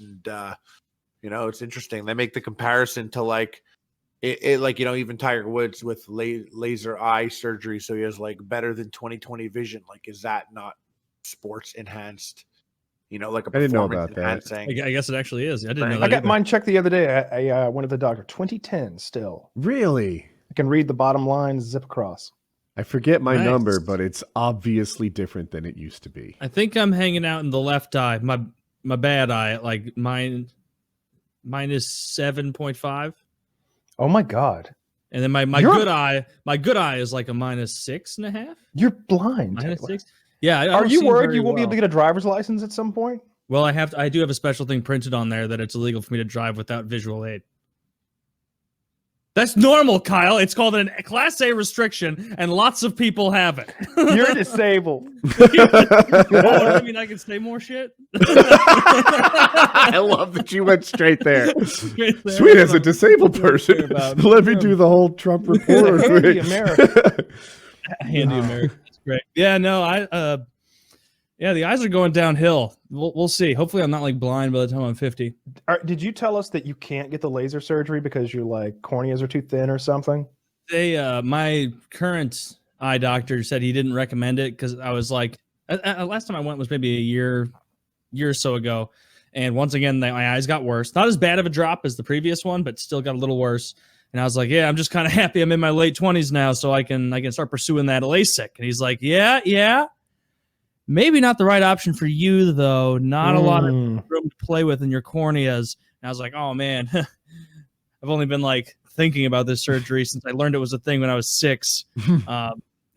And it's interesting. They make the comparison to like it like even Tiger Woods with laser eye surgery, so he has like better than 20/20 vision. Like, is that not sports enhanced? Like a I didn't know performance about that. enhancing. I guess it actually is. I didn't know that. I got either. mine checked the other day. I went to the doctor. 2010 still. Really? I can read the bottom line, zip across. I forget my Nice. number, but it's obviously different than it used to be. I think I'm hanging out in the left eye, my bad eye, like mine is 7.5. Oh my God. And then my good eye is like a -6.5. You're blind. -6. Yeah. I Are don't you see worried very you won't be well. able to get a driver's license at some point? Well, I do have a special thing printed on there that it's illegal for me to drive without visual aid. That's normal, Kyle. It's called a Class A restriction, and lots of people have it. You're disabled. I mean, I can say more shit. I love that you went straight there. Straight there. Sweet, as a disabled person, let me do the whole Trump report. Handy America. Handy America. That's great. Yeah, no, the eyes are going downhill. We'll see. Hopefully, I'm not like blind by the time I'm 50. Did you tell us that you can't get the laser surgery because your like corneas are too thin or something? My current eye doctor said he didn't recommend it because I was like, last time I went was maybe a year or so ago, and once again my eyes got worse. Not as bad of a drop as the previous one, but still got a little worse. And I was like, yeah, I'm just kind of happy I'm in my late 20s now, so I can start pursuing that LASIK. And he's like, yeah. Maybe not the right option for you, though. Not a lot of room to play with in your corneas. And I was like, oh, man. I've only been, like, thinking about this surgery since I learned it was a thing when I was 6.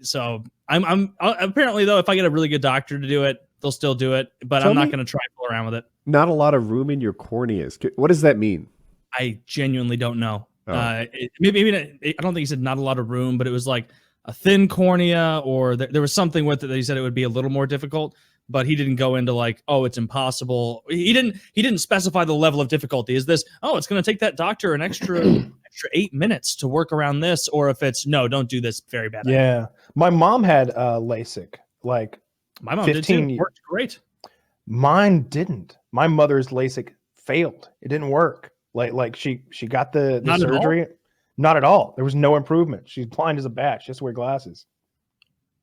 So I'm apparently, though, if I get a really good doctor to do it, they'll still do it. But I'm not going to try to fool around with it. Not a lot of room in your corneas. What does that mean? I genuinely don't know. Oh. Maybe I don't think he said not a lot of room, but it was like a thin cornea, or there was something with it that he said it would be a little more difficult, but he didn't go into like, oh, it's impossible. He didn't specify the level of difficulty. Is this, oh, it's going to take that doctor an extra 8 minutes to work around this, or if it's no, don't do this, very bad. Yeah, my mom had LASIK. Like my mom did too. It worked great. Mine didn't. My mother's LASIK failed. It didn't work. Like she got the surgery. Not at all. There was no improvement. She's blind as a bat. She has to wear glasses.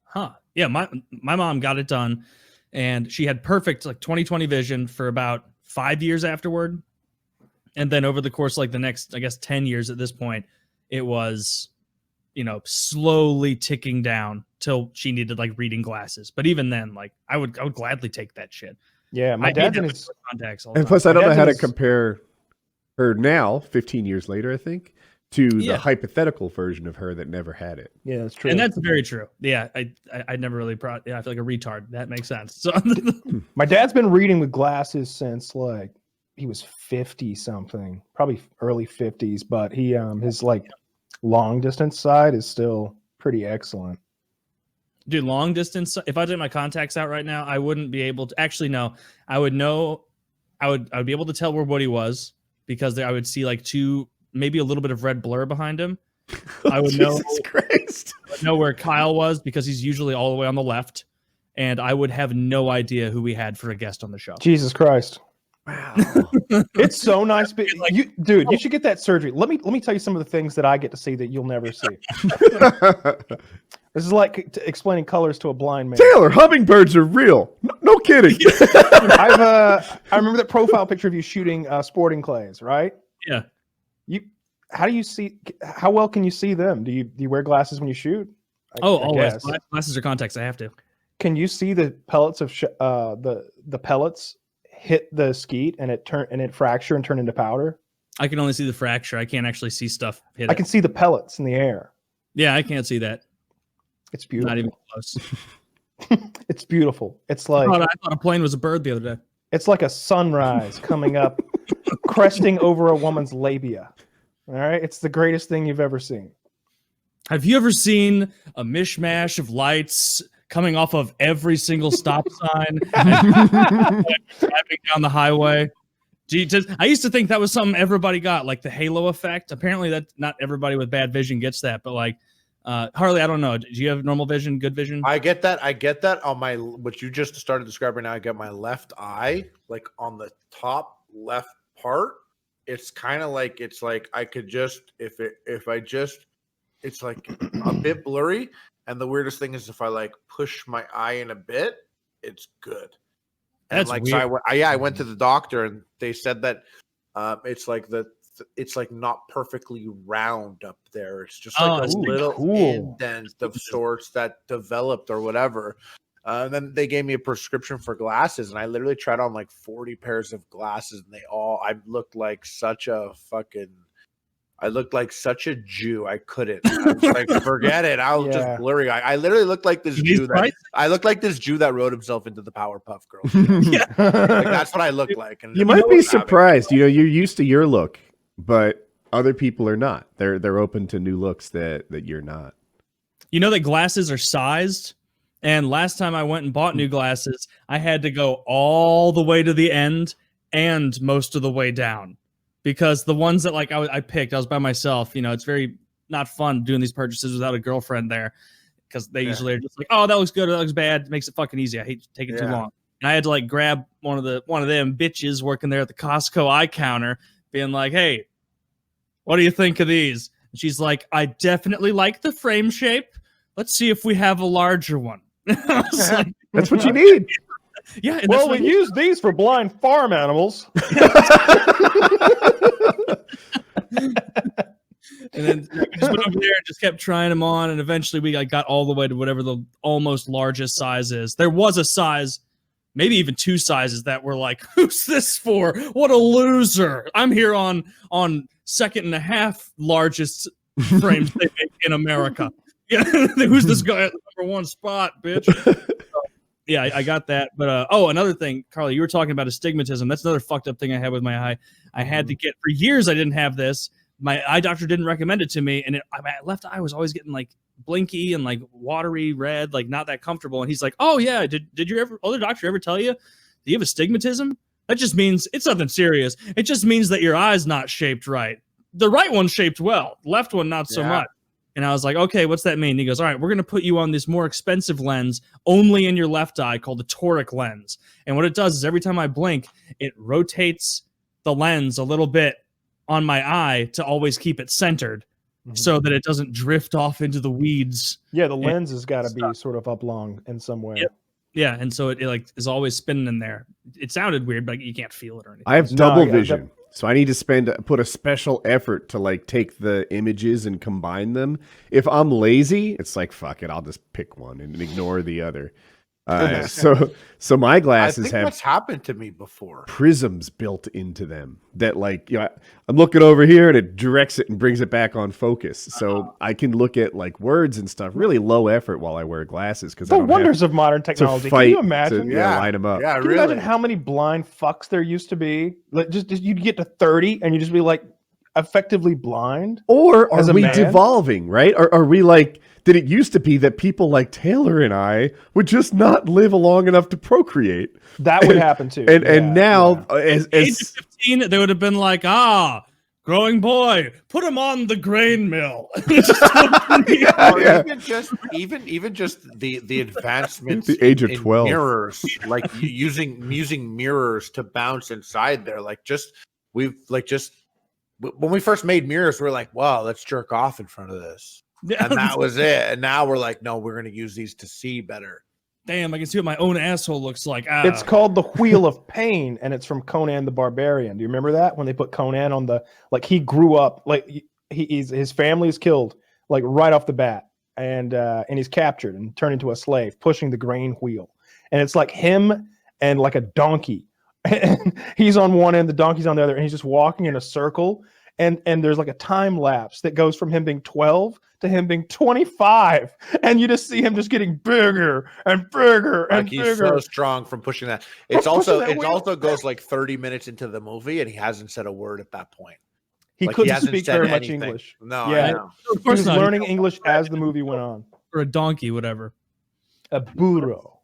Huh. Yeah, my mom got it done, and she had perfect like 20/20 vision for about 5 years afterward. And then over the course like the next, I guess, 10 years at this point, it was, slowly ticking down till she needed like reading glasses. But even then, like I would gladly take that shit. Yeah, my dad's in his contacts all and the plus, time. I don't know how to compare her now, 15 years later, I think, to the hypothetical version of her that never had it. Yeah, that's true. And that's very true. Yeah, I never really I feel like a retard. That makes sense. So my dad's been reading with glasses since like he was 50 something, probably early 50s, but he his like long distance side is still pretty excellent. Dude, long distance, if I take my contacts out right now, I wouldn't be able to actually no. I would be able to tell where Woody was because I would see like maybe a little bit of red blur behind him. I would know, know where Kyle was because he's usually all the way on the left, and I would have no idea who we had for a guest on the show. Jesus Christ! Wow, it's so nice. Dude, you should get that surgery. Let me tell you some of the things that I get to see that you'll never see. This is like explaining colors to a blind man. Taylor, hummingbirds are real. No kidding. I remember that profile picture of you shooting sporting clays, right? Yeah. How do you see? How well can you see them? Do you wear glasses when you shoot? Always. Glasses or contacts. I have to. Can you see the pellets of the pellets hit the skeet and it fracture and turn into powder? I can only see the fracture. I can't actually see stuff hit. I can see the pellets in the air. Yeah, I can't see that. It's beautiful. Not even close. It's beautiful. It's like I thought a plane was a bird the other day. It's like a sunrise coming up, cresting over a woman's labia. All right, it's the greatest thing you've ever seen. Have you ever seen a mishmash of lights coming off of every single stop sign and driving down the highway? I used to think that was something everybody got, like the halo effect. Apparently, that not everybody with bad vision gets that, but like. Harley, I don't know. Do you have normal vision, good vision? I get that on my, what you just started describing now. I get my left eye, like on the top left part, it's kind of like I could just if I just it's like a bit blurry. And the weirdest thing is if I like push my eye in a bit, it's good. That's like weird. so I went to the doctor and they said that it's like it's like not perfectly round up there. It's just like a little indent of sorts that developed or whatever. And then they gave me a prescription for glasses, and I literally tried on like 40 pairs of glasses, and I looked like such a Jew. I couldn't. I was like, forget it. I was just blurry. I literally looked like this Jew I looked like this Jew that wrote himself into the Powerpuff Girls. Yeah. Like, that's what I looked like. And you might be surprised. You know, you're used to your look, but other people are not. They're open to new looks that you're not. You know that glasses are sized, and last time I went and bought new glasses, I had to go all the way to the end and most of the way down. Because the ones that like I picked, I was by myself. You know, it's very not fun doing these purchases without a girlfriend there, because they usually are just like, "Oh, that looks good, or that looks bad." It makes it fucking easy. I hate taking too long. And I had to like grab one of them bitches working there at the Costco eye counter, being like, "Hey, what do you think of these?" And she's like, "I definitely like the frame shape. Let's see if we have a larger one." I was like, that's what you need. Yeah. Well, we use these for blind farm animals. And then we just went over there and just kept trying them on, and eventually we got all the way to whatever the almost largest size is. There was a size, maybe even two sizes, that were like, "Who's this for? What a loser! I'm here on second and a half largest frames they make in America. Yeah, who's this guy at the number one spot, bitch?" Yeah, I got that. But another thing, Carly, you were talking about astigmatism. That's another fucked up thing I had with my eye. I had to get, for years I didn't have this. My eye doctor didn't recommend it to me, and my left eye was always getting like blinky and like watery red, like not that comfortable. And he's like, "Oh yeah, did your other doctor ever tell you? Do you have astigmatism? That just means it's nothing serious. It just means that your eye's not shaped right. The right one's shaped well, the left one not so much." And I was like, "Okay, what's that mean?" And he goes, "All right, we're going to put you on this more expensive lens only in your left eye called the toric lens. And what it does is every time I blink, it rotates the lens a little bit on my eye to always keep it centered so that it doesn't drift off into the weeds." Yeah, the lens has got to be sort of oblong in some way. Yep. Yeah, and so it like is always spinning in there. It sounded weird, but you can't feel it or anything. I have double vision. So I need to put a special effort to like take the images and combine them. If I'm lazy, it's like, fuck it, I'll just pick one and ignore the other. So my glasses have that's happened to me before. Prisms built into them that, like, you know, I'm looking over here and it directs it and brings it back on focus. So I can look at like words and stuff really low effort while I wear glasses, because the wonders of modern technology. Can you imagine? Line them up. Yeah, Can you imagine how many blind fucks there used to be? Like just you'd get to 30 and you just be like effectively blind. Or are we devolving, right? Are we like, did it used to be that people like Taylor and I would just not live long enough to procreate? That would happen too. And now, as age of 15, they would have been like, growing boy, put him on the grain mill. Even just the advancements the age of 12 mirrors, like using mirrors to bounce inside there. When we first made mirrors, we're like, wow, let's jerk off in front of this. Yeah. And that was it. And now we're like, no, we're going to use these to see better. Damn, I can see what my own asshole looks like. It's called the Wheel of Pain, and it's from Conan the Barbarian. Do you remember that? When they put Conan on the, like, he grew up, like, his family is killed, like, right off the bat. And he's captured and turned into a slave, pushing the grain wheel. And it's like him and like a donkey. And he's on one end, the donkey's on the other, and he's just walking in a circle. And there's like a time lapse that goes from him being 12 to him being 25, and you just see him just getting bigger and bigger and bigger. He's so strong from pushing that. It also goes like 30 minutes into the movie, and he hasn't said a word at that point. He couldn't speak very much English. No, yeah, I know. He was learning English as the movie went on. Or a donkey, whatever. A burro.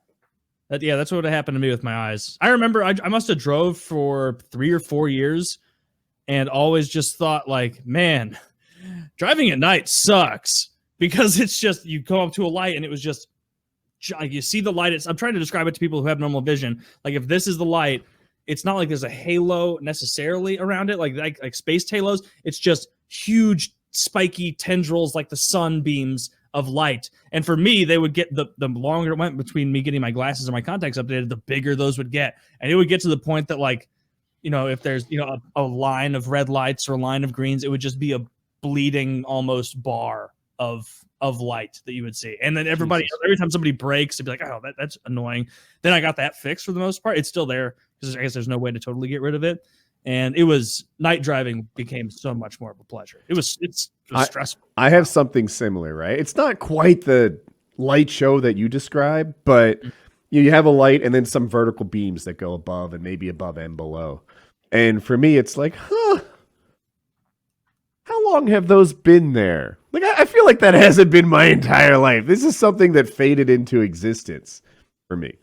That's what happened to me with my eyes. I remember I must have drove for 3 or 4 years and always just thought, like, man, driving at night sucks, because it's just, you go up to a light and it was just, like, you see the light. I'm trying to describe it to people who have normal vision. Like, if this is the light, it's not like there's a halo necessarily around it, like space halos. It's just huge spiky tendrils like the sunbeams of light. And for me, they would get the longer it went between me getting my glasses and my contacts updated, the bigger those would get. And it would get to the point that, like, you know, if there's, you know, a line of red lights or a line of greens, it would just be a bleeding almost bar of light that you would see. And then every time somebody breaks, it'd be like, oh, that's annoying. Then I got that fixed for the most part. It's still there because I guess there's no way to totally get rid of it. And night driving became so much more of a pleasure. It was stressful. I have something similar, right? It's not quite the light show that you describe, but you have a light and then some vertical beams that go above and maybe above and below. And for me, it's like, how long have those been there? Like, I feel like that hasn't been my entire life. This is something that faded into existence for me.